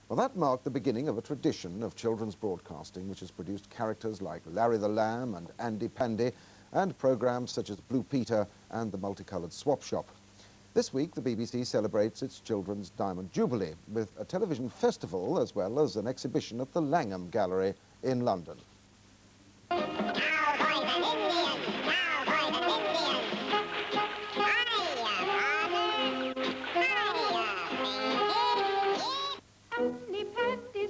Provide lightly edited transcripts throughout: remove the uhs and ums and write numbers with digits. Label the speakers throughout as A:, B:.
A: Well, that marked the beginning of a tradition of children's broadcasting which has produced characters like Larry the Lamb and Andy Pandy, and programmes such as Blue Peter and the Multicoloured Swap Shop. This week, the BBC celebrates its Children's Diamond Jubilee with a television festival as well as an exhibition at the Langham Gallery in London.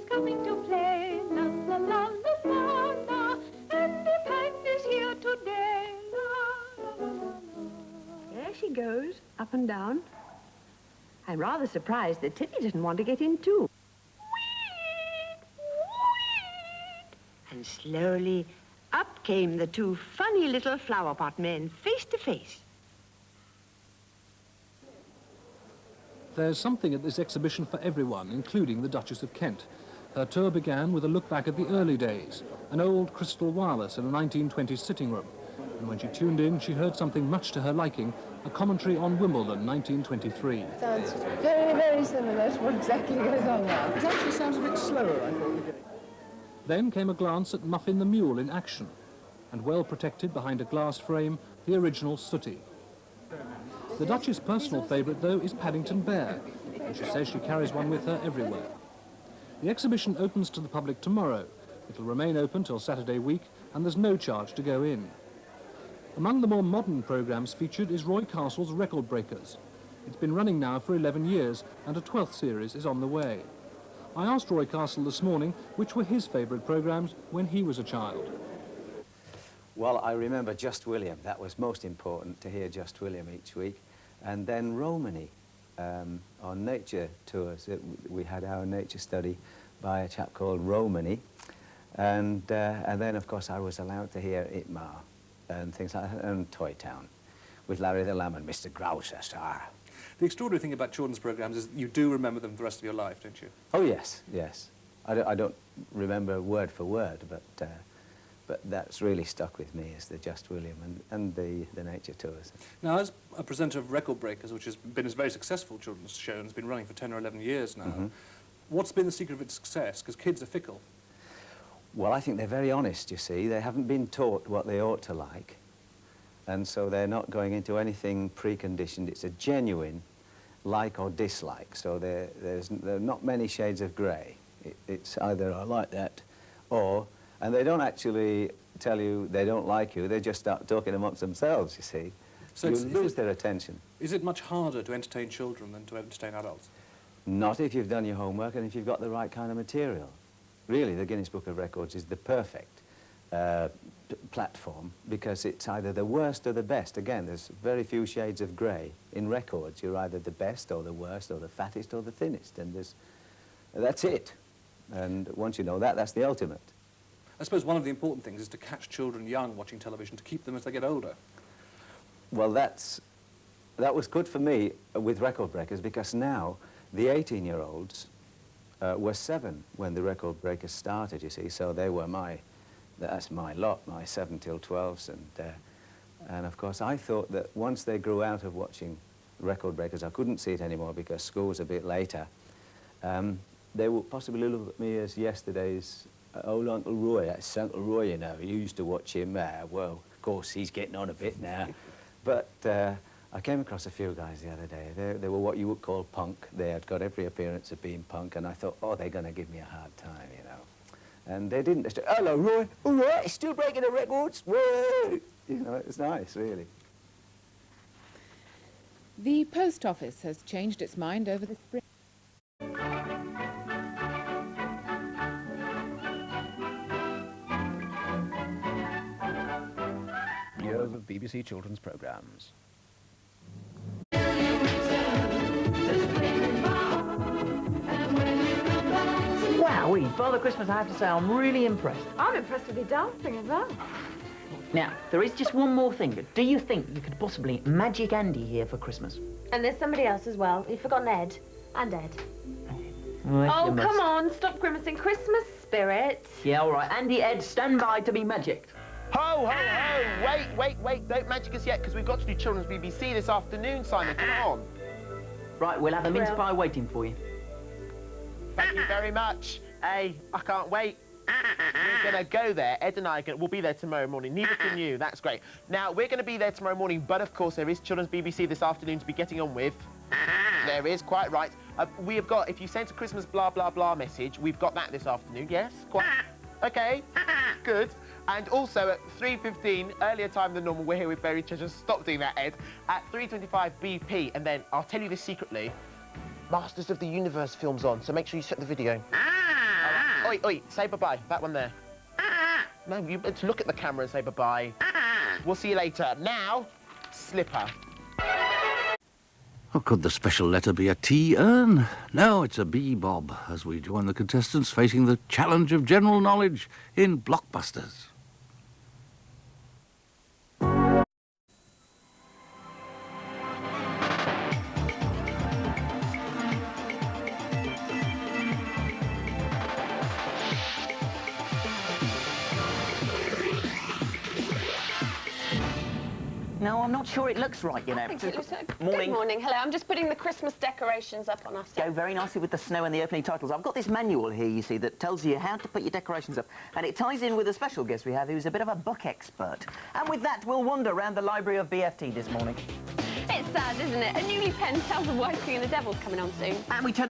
B: Coming to play, la la la la la, and the pack is here today, la la la la.
C: There she goes, up and down. I'm rather surprised that Tilly didn't want to get in too. And slowly up came the two funny little flower pot men face to face.
D: There's something at this exhibition for everyone, including the Duchess of Kent. Her tour began with a look back at the early days, an old crystal wireless in a 1920s sitting room. And when she tuned in, she heard something much to her liking, a commentary on Wimbledon, 1923.
E: Sounds very, very similar to what exactly goes on now.
F: It actually sounds a bit slower, I thought.
D: Then came a glance at Muffin the Mule in action, and well protected behind a glass frame, the original Sooty. The Duchess' personal favourite, though, is Paddington Bear, and she says she carries one with her everywhere. The exhibition opens to the public tomorrow. It'll remain open till Saturday week, and there's no charge to go in. Among the more modern programmes featured is Roy Castle's Record Breakers. It's been running now for 11 years, and a 12th series is on the way. I asked Roy Castle this morning which were his favourite programmes when he was a child.
G: Well, I remember Just William. That was most important, to hear Just William each week. And then Romany. On nature tours, we had our nature study by a chap called Romany, and then of course I was allowed to hear Itmar and things like that, and Toy Town with Larry the Lamb and Mr. Grouser.
F: The extraordinary thing about children's programmes is that you do remember them for the rest of your life, don't you?
G: Oh yes, yes. I don't remember word for word, but that's really stuck with me, is the Just William and the nature tours.
F: Now, as a presenter of Record Breakers, which has been a very successful children's show and has been running for 10 or 11 years now, what's been the secret of its success? Because kids are fickle.
G: Well, I think they're very honest, you see. They haven't been taught what they ought to like, and so they're not going into anything preconditioned. It's a genuine like or dislike, so there are not many shades of grey. It's either I like that, or... And they don't actually tell you they don't like you, they just start talking amongst themselves, you see. So you lose their attention.
F: Is it much harder to entertain children than to entertain adults?
G: Not if you've done your homework and if you've got the right kind of material. Really, the Guinness Book of Records is the perfect platform, because it's either the worst or the best. Again, there's very few shades of grey. In records, you're either the best or the worst or the fattest or the thinnest, and that's it. And once you know that, that's the ultimate.
F: I suppose one of the important things is to catch children young watching television, to keep them as they get older.
G: Well, that was good for me with Record Breakers, because now the 18-year-olds were 7 when the Record Breakers started, you see, so they were that's my lot, my 7 till 12s, and of course I thought that once they grew out of watching Record Breakers, I couldn't see it anymore because school was a bit later, they would possibly look at me as yesterday's old Uncle Roy. That's Uncle Roy, you know. You used to watch him. Well, of course, he's getting on a bit now. But I came across a few guys the other day. They were what you would call punk. They had got every appearance of being punk, and I thought, oh, they're going to give me a hard time, you know. And they didn't. They said, hello, Roy. All right, still breaking the records? Whoa! You know, it was nice, really.
E: The post office has changed its mind over the spring.
H: Years of BBC children's programmes.
I: Wowee, Father Christmas, I have to say, I'm really impressed.
C: I'm impressed with your dancing as well.
I: Now, there is just one more thing. Do you think you could possibly magic Andy here for Christmas?
J: And there's somebody else as well. You've forgotten Ed. And Ed.
C: Oh, come on, stop grimacing. Christmas spirit.
I: Yeah, all right. Andy, Ed, stand by to be magicked.
K: Ho, ho, ho! Wait, don't magic us yet, because we've got to do Children's BBC this afternoon, Simon, come on.
I: Right, we'll have a mince pie waiting for you.
K: Thank you very much. Hey, I can't wait. We're going to go there. Ed and I will be there tomorrow morning. Neither can you. That's great. Now, we're going to be there tomorrow morning, but of course there is Children's BBC this afternoon to be getting on with. There is, quite right. We have got, if you sent a Christmas blah, blah, blah message, we've got that this afternoon. Yes? Quite. OK. Good. And also at 3:15, earlier time than normal, we're here with Buried Treasures. Stop doing that, Ed. At 3:25 BP, and then I'll tell you this secretly, Masters of the Universe film's on, so make sure you set the video. Oi, oi, say bye-bye, that one there. No, you better look at the camera and say bye-bye. We'll see you later. Now, Slipper.
L: Oh, could the special letter be a T urn? No, it's a B bob, as we join the contestants facing the challenge of general knowledge in Blockbusters.
I: No, I'm not sure it looks right, you know.
J: I think it looks
I: Morning.
J: Good morning. Hello, I'm just putting the Christmas decorations up on us.
I: Go very nicely with the snow and the opening titles. I've got this manual here, you see, that tells you how to put your decorations up. And it ties in with a special guest we have who's a bit of a book expert. And with that, we'll wander around the library of BFT this morning.
J: It's sad, isn't it? A newly penned Tales of Whitey and the Devil's coming on soon.
I: And we turn...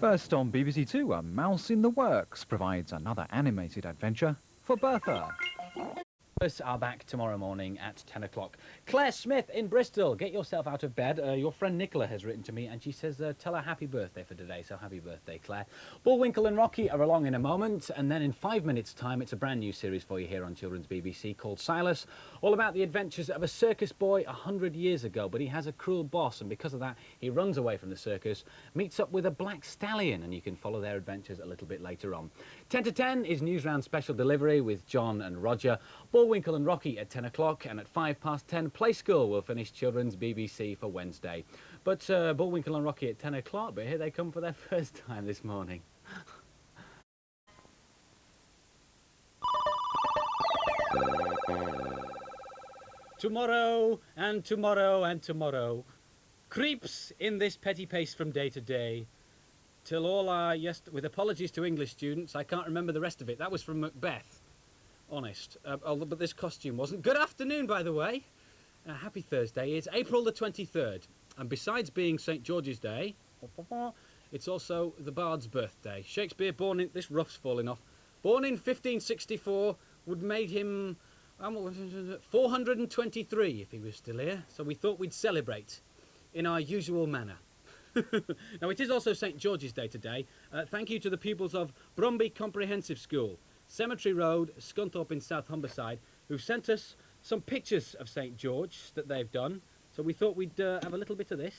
M: First on BBC Two, A Mouse in the Works provides another animated adventure for Bertha.
N: Us are back tomorrow morning at 10 o'clock. Claire Smith in Bristol, get yourself out of bed. Your friend Nicola has written to me and she says tell her happy birthday for today, so happy birthday, Claire. Bullwinkle and Rocky are along in a moment, and then in 5 minutes' time it's a brand new series for you here on Children's BBC called Silas, all about the adventures of a circus boy 100 years ago, but he has a cruel boss, and because of that he runs away from the circus, meets up with a black stallion, and you can follow their adventures a little bit later on. 10 to 10 is Newsround Special Delivery with John and Roger. Bullwinkle and Rocky at 10 o'clock, and at 10:05 Play School will finish Children's BBC for Wednesday. But Bullwinkle and Rocky at 10 o'clock, but here they come for their first time this morning. Tomorrow and tomorrow and tomorrow creeps in this petty pace from day to day, till all our with apologies to English students, I can't remember the rest of it. That was from Macbeth. Honest, but this costume wasn't. Good afternoon, by the way. Happy Thursday. It's April the 23rd, and besides being St. George's Day, it's also the Bard's birthday. Shakespeare, born in... This rough's falling off. Born in 1564, would make him 423 if he was still here, so we thought we'd celebrate in our usual manner. Now, it is also St. George's Day today. Thank you to the pupils of Bromby Comprehensive School, Cemetery Road, Scunthorpe in South Humberside, who've sent us some pictures of St. George that they've done. So we thought we'd have a little bit of this,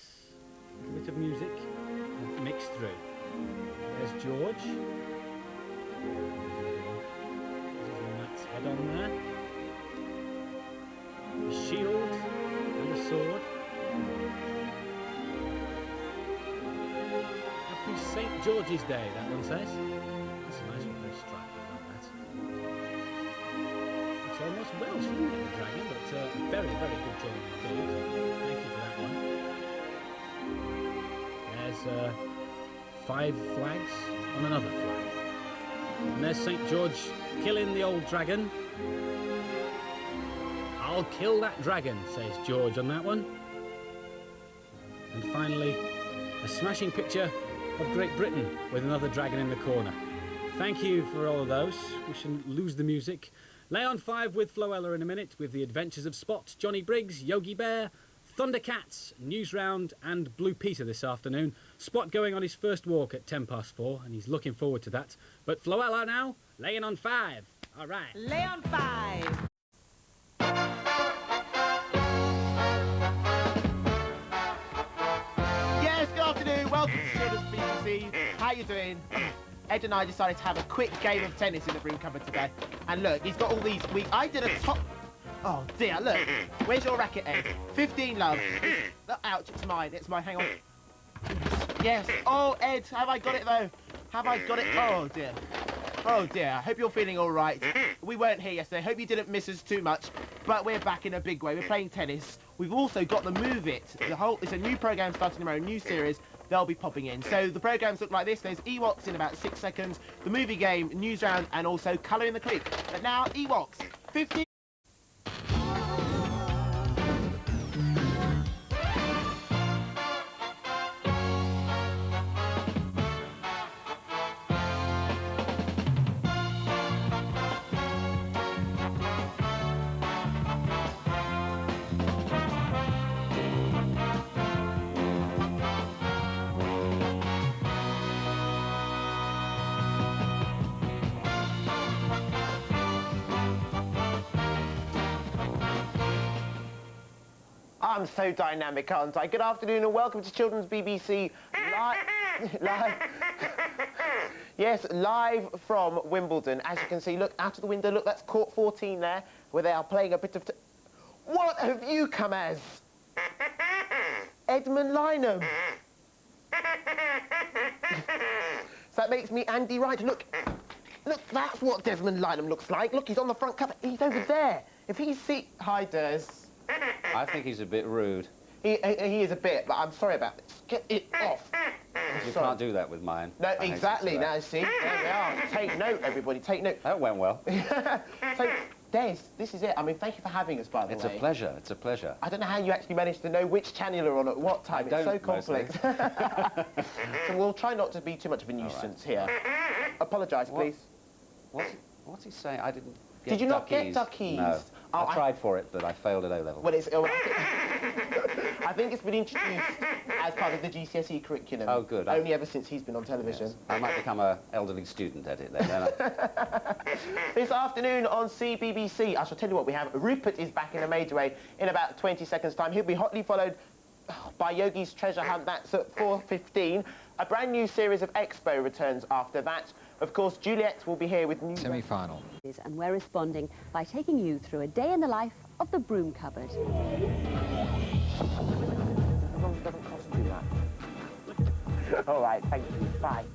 N: a little bit of music mixed through. There's George. There's Matt's head on there. A shield and a sword. Happy St. George's Day, that one says. That's a nice one, very striking. It's almost Welsh, isn't it, the dragon? But very, very good job indeed. Thank you for that one. There's 5 flags on another flag. And there's St. George killing the old dragon. I'll kill that dragon, says George on that one. And finally, a smashing picture of Great Britain with another dragon in the corner. Thank you for all of those. We shouldn't lose the music. Lay on 5 with Floella in a minute with the adventures of Spot, Johnny Briggs, Yogi Bear, Thundercats, Newsround and Blue Peter this afternoon. Spot going on his first walk at 4:10 and he's looking forward to that. But Floella now, laying on 5. All right.
O: Lay on 5.
K: Yes, good afternoon. Welcome to Children's BBC. How you doing? Ed and I decided to have a quick game of tennis in the broom cupboard today. And look, he's got all these... I did a top... Oh, dear, look. Where's your racket, Ed? 15, love. Ouch, it's mine. It's mine. Hang on. Yes. Oh, Ed, have I got it, though? Have I got it? Oh, dear. Oh, dear. I hope you're feeling all right. We weren't here yesterday. Hope you didn't miss us too much. But we're back in a big way. We're playing tennis. We've also got the Move It. It's a new programme starting tomorrow, a new series. They'll be popping in. So the programmes look like this. There's Ewoks in about 6 seconds, the movie game, news round, and also Colour in the Click. But now, Ewoks, 50... I'm so dynamic, aren't I? Good afternoon and welcome to Children's BBC Yes, live from Wimbledon. As you can see, look out of the window, look, that's court 14 there, where they are playing a bit of... What have you come as? Edmund Lynham. So that makes me Andy Wright. Look, that's what Desmond Lynham looks like. Look, he's on the front cover. He's over there. If he's Hi, Des.
G: I think he's a bit rude.
K: He is a bit, but I'm sorry about this. Get it off.
G: You can't do that with mine.
K: No, exactly. Now, see? There we are. Take note, everybody. Take note.
G: That went well.
K: So, Des, this is it. I mean, thank you for having us, by the way.
G: It's a pleasure. It's a pleasure.
K: I don't know how you actually managed to know which channel you're on at what time. It's so complex. So we'll try not to be too much of a nuisance here. Apologise, please.
G: What's he saying? I didn't get
K: Did you not get duckies?
G: No. I tried for it, but I failed at O-level.
K: Well, I think it's been introduced as part of the GCSE curriculum.
G: Oh, good.
K: Only ever since he's been on television.
G: Yes. I might become an elderly student at it then, don't I?
K: This afternoon on CBBC, I shall tell you what we have. Rupert is back in a major way in about 20 seconds' time. He'll be hotly followed by Yogi's Treasure Hunt. That's at 4:15. A brand new series of Expo returns after that. Of course, Juliet will be here with new...
O: Semi-final.
P: And we're responding by taking you through a day in the life of the broom cupboard.
K: As long as it doesn't cost too much. All right, thank you. Bye.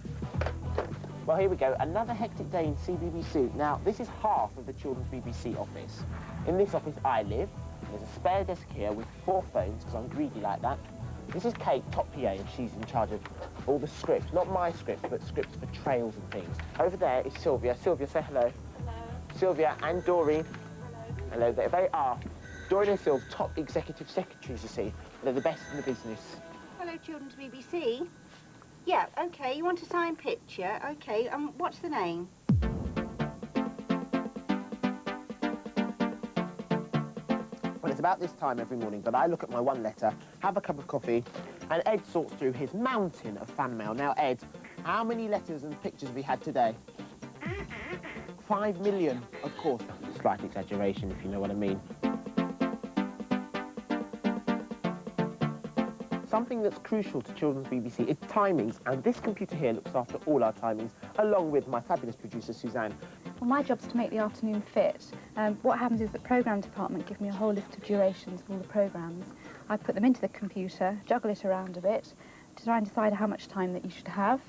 K: Well, here we go. Another hectic day in CBBC. Now, this is half of the Children's BBC office. In this office, I live. There's a spare desk here with 4 phones, because I'm greedy like that. This is Kate, top PA, and she's in charge of all the scripts. Not my scripts, but scripts for trails and things. Over there is Sylvia. Sylvia, say hello. Hello. Sylvia and Doreen. Hello. Hello. They are Doreen and Sylvia, top executive secretaries, you see. They're the best in the business.
Q: Hello, Children's BBC. Yeah, OK, you want a signed picture? OK, what's the name?
K: Well, it's about this time every morning, but I look at my one letter, have a cup of coffee, and Ed sorts through his mountain of fan mail. Now, Ed, how many letters and pictures have we had today? 5 million, of course. Slight exaggeration, if you know what I mean. Something that's crucial to Children's BBC is timings, and this computer here looks after all our timings, along with my fabulous producer, Suzanne.
R: Well, my job's to make the afternoon fit. What happens is the programme department give me a whole list of durations of all the programmes. I put them into the computer, juggle it around a bit, to try and decide how much time that you should have,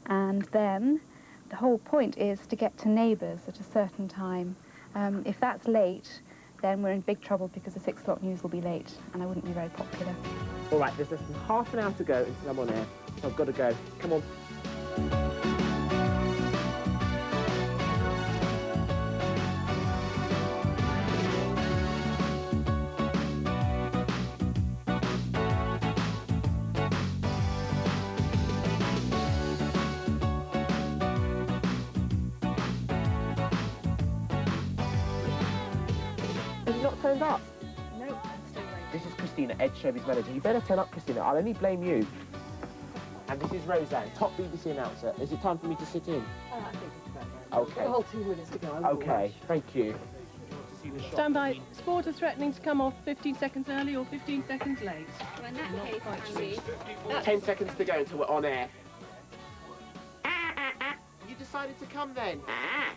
R: and then the whole point is to get to Neighbours at a certain time. If that's late, then we're in big trouble because the 6 o'clock news will be late, and I wouldn't be very popular.
K: All right, there's less than half an hour to go until I'm on air. So I've got to go. Come on. Has he not turned up?
R: No, I'm still waiting.
K: This is Christina, Ed Shelby's manager. You better turn up, Christina. I'll only blame you. And this is Roseanne, top BBC announcer. Is it time for me to sit in?
E: I think it's better.
K: Okay.
E: We've got 2 minutes to go.
K: Okay, thank you.
E: Stand by. Sport is threatening to come off 15 seconds early or 15 seconds late.
J: Well, in that case, actually...
K: 10 seconds to go until we're on air. You decided to come then?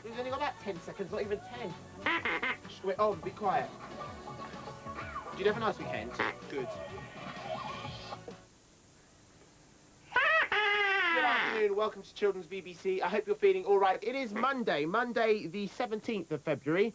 K: We've only got about 10 seconds, not even 10. We're on, be quiet. Did you have a nice weekend? Good. Good afternoon, welcome to Children's BBC. I hope you're feeling all right. It is Monday the 17th of February.